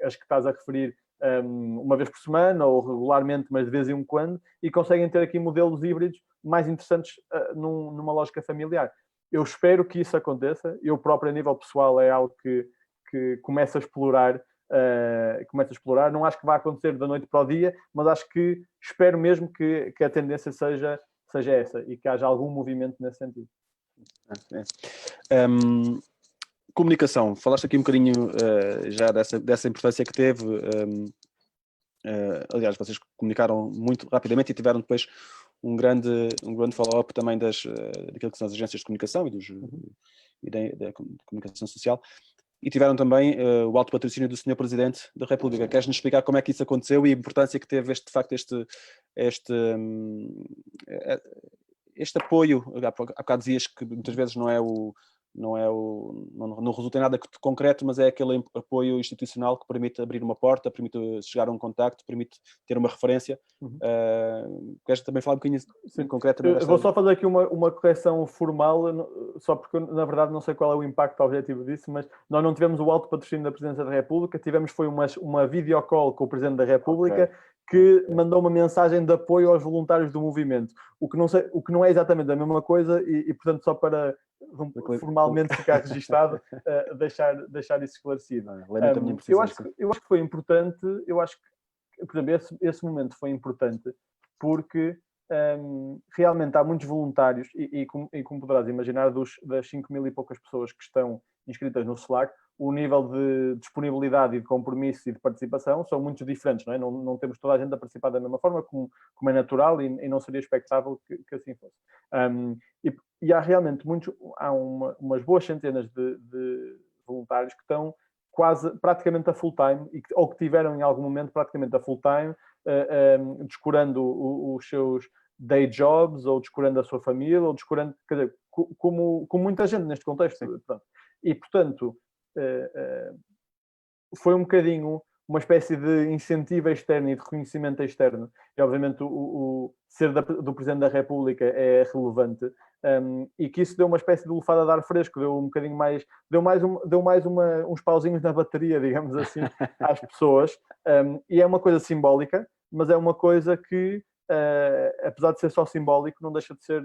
as que estás a referir, uma vez por semana ou regularmente, mas de vez em quando, e conseguem ter aqui modelos híbridos mais interessantes numa lógica familiar. Eu espero que isso aconteça. Eu próprio, a nível pessoal, é algo que começo a explorar. Não acho que vai acontecer da noite para o dia, mas espero mesmo que a tendência seja essa e que haja algum movimento nesse sentido. Comunicação, falaste aqui um bocadinho já dessa importância que teve. Aliás, vocês comunicaram muito rapidamente e tiveram depois um grande follow-up também daquilo que são as agências de comunicação e da comunicação social. E tiveram também o alto patrocínio do Sr. Presidente da República. Queres-nos explicar como é que isso aconteceu e a importância que teve este apoio? Há bocado dizias que muitas vezes não resulta em nada de concreto, mas é aquele apoio institucional que permite abrir uma porta, permite chegar a um contacto, permite ter uma referência. Queres também falar um bocadinho concretamente? Eu vou só fazer aqui uma correção formal, só porque na verdade não sei qual é o impacto objetivo disso, mas nós não tivemos o alto patrocínio da Presidência da República, foi uma videocall com o Presidente da República, que mandou uma mensagem de apoio aos voluntários do movimento, o que não é exatamente a mesma coisa e portanto, só para formalmente ficar registado, deixar isso esclarecido. Eu acho que foi importante, por exemplo, esse momento foi importante porque realmente há muitos voluntários e como poderás imaginar, das 5.000 e poucas pessoas que estão inscritas no Slack, o nível de disponibilidade e de compromisso e de participação são muito diferentes, não é? Não temos toda a gente a participar da mesma forma, como é natural e não seria expectável que assim fosse. E há realmente umas boas centenas de voluntários que estão praticamente a full time, ou que tiveram em algum momento praticamente a full time, descurando os seus day jobs, ou descurando a sua família, ou descurando, quer dizer, como muita gente neste contexto. E, portanto, foi um bocadinho uma espécie de incentivo externo e de reconhecimento externo. E, obviamente, o ser do Presidente da República é relevante. E que isso deu uma espécie de lufada de ar fresco, deu um bocadinho mais, deu mais uns pauzinhos na bateria, digamos assim, às pessoas. E é uma coisa simbólica, mas é uma coisa que, apesar de ser só simbólico, não deixa de ser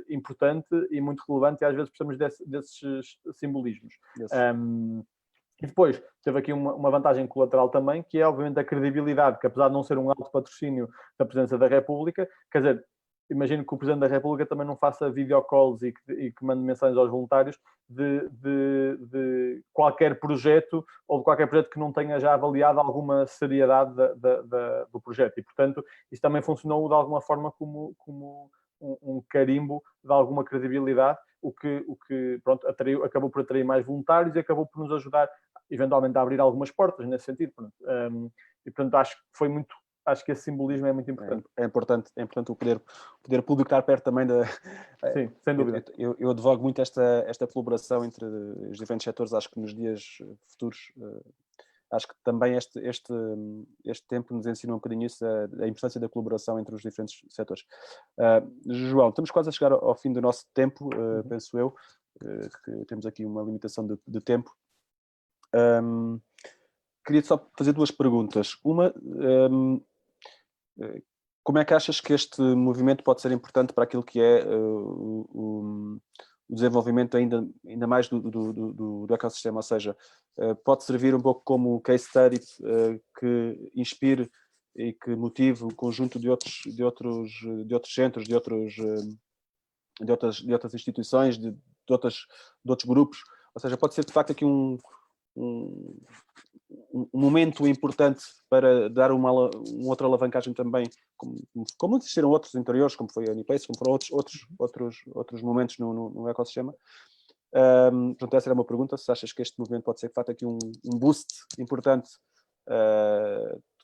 importante e muito relevante, e às vezes precisamos desses simbolismos. E depois, teve aqui uma vantagem colateral também, que é, obviamente, a credibilidade, que apesar de não ser um alto patrocínio da Presidência da República, quer dizer, imagino que o Presidente da República também não faça videocalls e que mande mensagens aos voluntários de qualquer projeto ou de qualquer projeto que não tenha já avaliado alguma seriedade do projeto. E, portanto, isso também funcionou de alguma forma como um carimbo de alguma credibilidade, o que pronto, acabou por atrair mais voluntários e acabou por nos ajudar, eventualmente, a abrir algumas portas nesse sentido. E, portanto, acho que esse simbolismo é muito importante. É importante o poder público estar perto também da... Sim, sem dúvida. Eu advogo muito esta colaboração entre os diferentes setores. Acho que nos dias futuros, acho que também este tempo nos ensina um bocadinho isso, a importância da colaboração entre os diferentes setores. João, estamos quase a chegar ao fim do nosso tempo, penso eu, que temos aqui uma limitação de tempo. Queria só fazer duas perguntas. Uma, como é que achas que este movimento pode ser importante para aquilo que é o desenvolvimento ainda mais do ecossistema? Ou seja, pode servir um pouco como case study que inspire e que motive um conjunto de outros centros, de outras instituições, de outros grupos. Ou seja, pode ser de facto aqui um momento importante para dar uma outra alavancagem também, como existiram outros anteriores, como foi a Unipace, como foram outros momentos no ecossistema. Portanto, essa era uma pergunta, se achas que este movimento pode ser de facto aqui um boost importante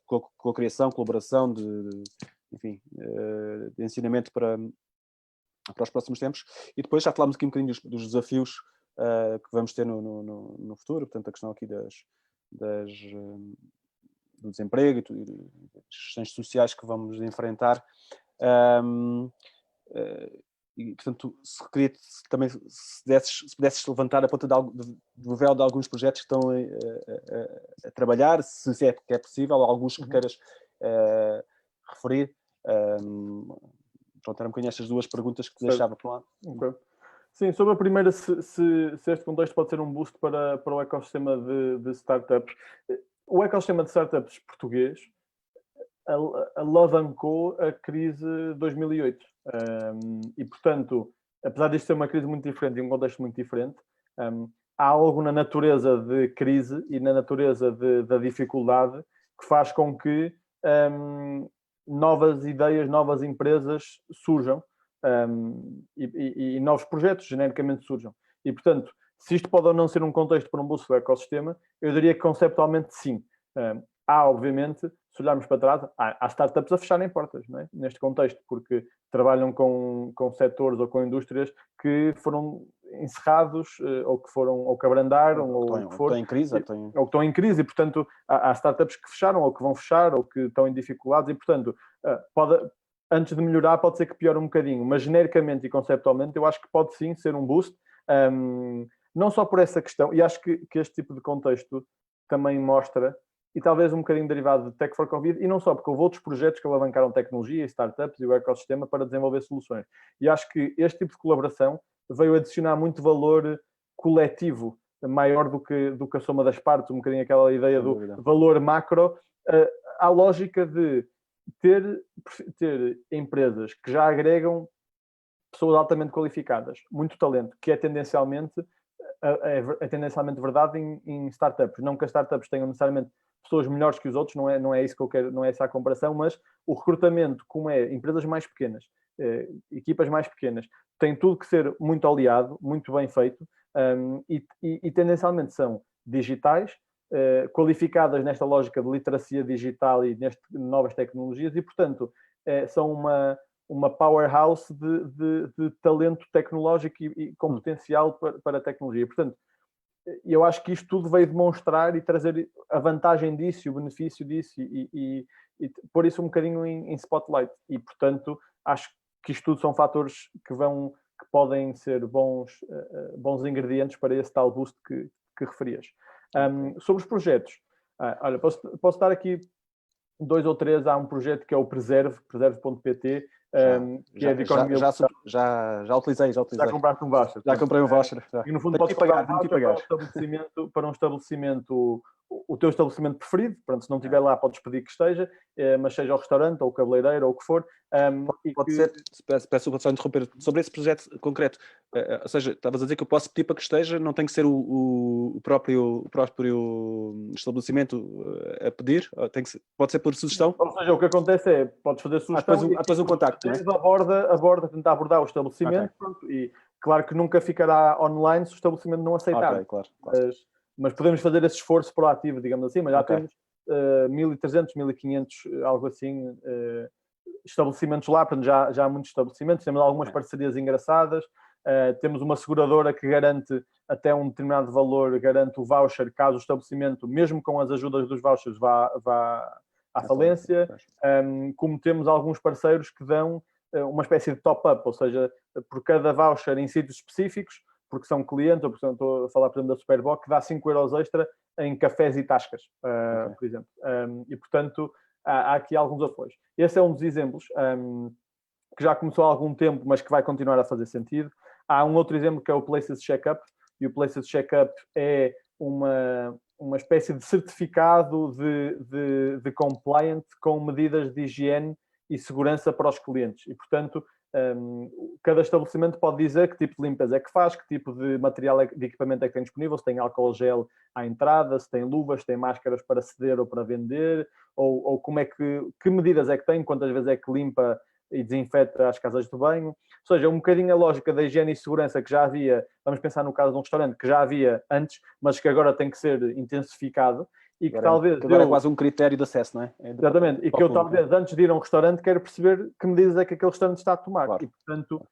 com a criação, colaboração, enfim, de ensinamento para os próximos tempos. E depois já falámos aqui um bocadinho dos desafios que vamos ter no futuro, portanto a questão aqui do desemprego e das questões sociais que vamos enfrentar. E, portanto, também se pudesses levantar a ponta do véu de alguns projetos que estão a trabalhar, se é que é possível, alguns que queiras referir. Pronto, eram um bocadinho estas duas perguntas que te deixava para lá. Okay. Sim, sobre a primeira, se este contexto pode ser um boost para o ecossistema de startups. O ecossistema de startups português alavancou a crise de 2008. E, portanto, apesar disto ser uma crise muito diferente e um contexto muito diferente, há algo na natureza de crise e na natureza da dificuldade que faz com que novas ideias, novas empresas surjam e novos projetos genericamente surjam. E, portanto, se isto pode ou não ser um contexto para um boost do ecossistema, eu diria que conceptualmente sim. Há, obviamente, se olharmos para trás, há startups a fecharem portas, não é? Neste contexto, porque trabalham com setores ou com indústrias que foram encerrados ou que abrandaram ou que estão em crise. Ou que estão em crise e, portanto, há startups que fecharam ou que vão fechar ou que estão em dificuldades e, portanto, antes de melhorar pode ser que piore um bocadinho, mas genericamente e conceptualmente eu acho que pode sim ser um boost, não só por essa questão, e acho que este tipo de contexto também mostra, e talvez um bocadinho derivado de Tech for Covid, e não só, porque houve outros projetos que alavancaram tecnologia, startups e o ecossistema para desenvolver soluções. E acho que este tipo de colaboração veio adicionar muito valor coletivo, maior do que a soma das partes, um bocadinho aquela ideia do valor macro, à lógica de ter empresas que já agregam pessoas altamente qualificadas, muito talento, que é tendencialmente verdade em startups. Não que as startups tenham necessariamente pessoas melhores que os outros, não é isso que eu quero, não é essa a comparação, mas o recrutamento, como é empresas mais pequenas, equipas mais pequenas, tem tudo que ser muito aliado, muito bem feito, e tendencialmente são digitais, qualificadas nesta lógica de literacia digital e nestas novas tecnologias e, portanto, são uma powerhouse de talento tecnológico e com potencial para a tecnologia. Portanto, eu acho que isto tudo veio demonstrar e trazer a vantagem disso, o benefício disso e pôr isso um bocadinho em spotlight. E, portanto, acho que isto tudo são fatores que podem ser bons ingredientes para esse tal boost que referias. Sobre os projetos, olha, posso dar aqui 2 ou 3. Há um projeto que é o preserve.pt, que é de economia. Já utilizei. Já compraste um voucher? Já comprei um voucher. E no fundo podes pagar para um estabelecimento, o teu estabelecimento preferido. Pronto, se não estiver lá, podes pedir que esteja, mas seja o restaurante ou o cabeleireiro ou o que for. Pode ser, peço só interromper, sobre esse projeto concreto, ou seja, estavas a dizer que eu posso pedir para que esteja, não tem que ser o próprio estabelecimento a pedir, pode ser por sugestão? Ou seja, o que acontece é, podes fazer sugestão depois um contacto, não é? Tentar abordar o estabelecimento, okay. Pronto, e claro que nunca ficará online se o estabelecimento não aceitar. Okay, claro. Mas podemos fazer esse esforço proativo, digamos assim, mas já temos 1.300, 1.500, algo assim, estabelecimentos lá, portanto já há muitos estabelecimentos, temos algumas parcerias engraçadas, temos uma seguradora que garante até um determinado valor, garante o voucher caso o estabelecimento, mesmo com as ajudas dos vouchers, vá à falência, como temos alguns parceiros que dão uma espécie de top-up, ou seja, por cada voucher em sítios específicos, porque são clientes, ou porque estou a falar, por exemplo, da Superboc, que dá 5 euros extra em cafés e tascas, por exemplo. E, portanto, há aqui alguns apoios. Esse é um dos exemplos que já começou há algum tempo, mas que vai continuar a fazer sentido. Há um outro exemplo que é o Places Checkup, e o Places Checkup é uma espécie de certificado de compliant com medidas de higiene e segurança para os clientes. E, portanto, cada estabelecimento pode dizer que tipo de limpeza é que faz, que tipo de material, de equipamento é que tem disponível, se tem álcool gel à entrada, se tem luvas, se tem máscaras para ceder ou para vender, ou como é que medidas é que tem, quantas vezes é que limpa e desinfeta as casas de banho. Ou seja, um bocadinho a lógica da higiene e segurança que já havia, vamos pensar no caso de um restaurante, que já havia antes, mas que agora tem que ser intensificado. E que talvez agora é quase um critério de acesso, não é? Exatamente. E que eu talvez, antes de ir a um restaurante, quero perceber que medidas é que aquele restaurante está a tomar. Claro. E, portanto,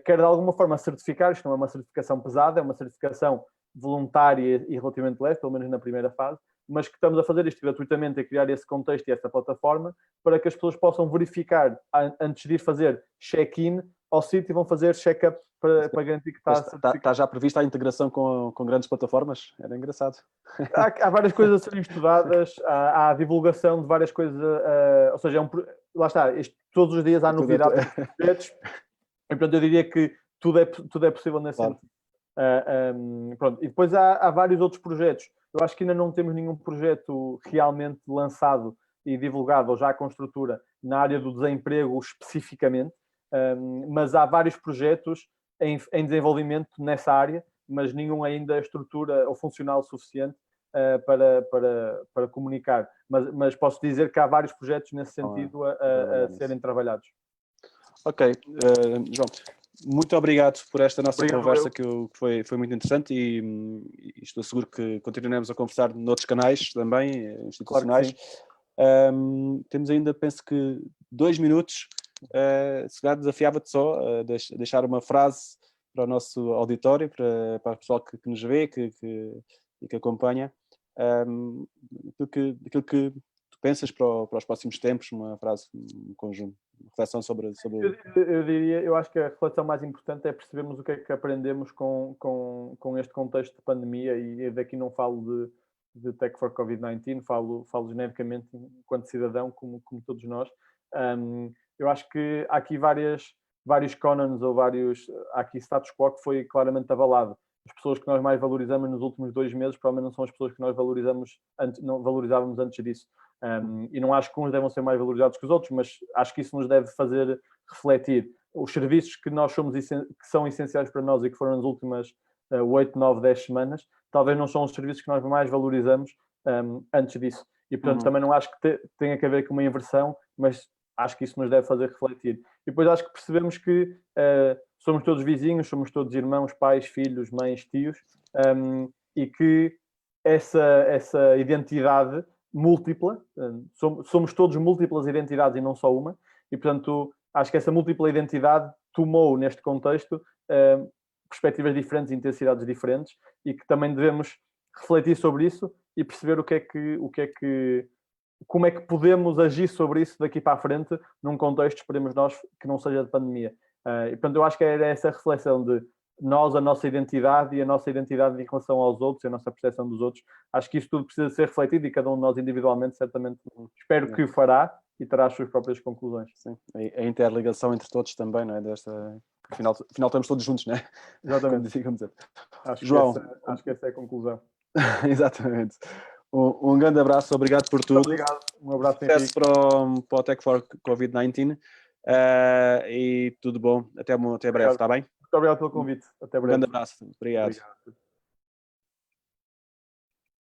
quero de alguma forma certificar. Isto não é uma certificação pesada, é uma certificação voluntária e relativamente leve, pelo menos na primeira fase, mas que estamos a fazer isto gratuitamente, a criar esse contexto e essa plataforma para que as pessoas possam verificar, antes de ir fazer check-in ao sítio, e vão fazer check-up para garantir que está já prevista a integração com grandes plataformas? Era engraçado. Há várias coisas a serem estudadas, há a divulgação de várias coisas, ou seja, lá está, todos os dias há novidades de projetos, e portanto eu diria que tudo é possível nesse sentido. Pronto. E depois há vários outros projetos. Eu acho que ainda não temos nenhum projeto realmente lançado e divulgado, ou já com estrutura, na área do desemprego especificamente, mas há vários projetos em desenvolvimento nessa área, mas nenhum ainda estrutura ou funcional suficiente para comunicar. Mas posso dizer que há vários projetos nesse sentido a serem trabalhados. Ok. João, muito obrigado por esta nossa conversa, que foi muito interessante, e estou seguro que continuaremos a conversar noutros canais também, institucionais. Claro. Temos ainda, penso que, 2 minutos. Se calhar desafiava-te só a deixar uma frase para o nosso auditório, para o pessoal que nos vê e que acompanha, aquilo que tu pensas para os próximos tempos, uma frase, um conjunto, uma reflexão sobre... Eu acho que a reflexão mais importante é percebermos o que é que aprendemos com este contexto de pandemia, e daqui não falo de Tech for Covid-19, falo genericamente enquanto cidadão, como todos nós. Eu acho que há aqui vários canons, há aqui status quo que foi claramente abalado. As pessoas que nós mais valorizamos nos últimos 2 meses provavelmente não são as pessoas que nós não valorizávamos antes disso. E não acho que uns devam ser mais valorizados que os outros, mas acho que isso nos deve fazer refletir. Os serviços que que são essenciais para nós e que foram nas últimas 8, 9, 10 semanas, talvez não são os serviços que nós mais valorizamos antes disso. E, portanto, também não acho que tenha que haver com uma inversão, mas acho que isso nos deve fazer refletir. E depois acho que percebemos que somos todos vizinhos, somos todos irmãos, pais, filhos, mães, tios, e que essa identidade múltipla, somos todos múltiplas identidades e não só uma, e portanto acho que essa múltipla identidade tomou neste contexto perspectivas diferentes, intensidades diferentes, e que também devemos refletir sobre isso e perceber como é que podemos agir sobre isso daqui para a frente, num contexto, esperemos nós, que não seja de pandemia. E, portanto, eu acho que era essa reflexão de nós, a nossa identidade, e a nossa identidade em relação aos outros, e a nossa percepção dos outros. Acho que isso tudo precisa ser refletido, e cada um de nós individualmente, certamente, espero que o fará e terá as suas próprias conclusões. Sim, a interligação entre todos também, não é? Afinal estamos todos juntos, não é? Exatamente. Como dizer. João, acho que essa é a conclusão. Exatamente. Um grande abraço, obrigado por tudo. Obrigado. Um abraço, sucesso para o Tech for Covid-19, e tudo bom. Até breve, está bem? Muito obrigado pelo convite. Até breve. Um grande abraço. Obrigado.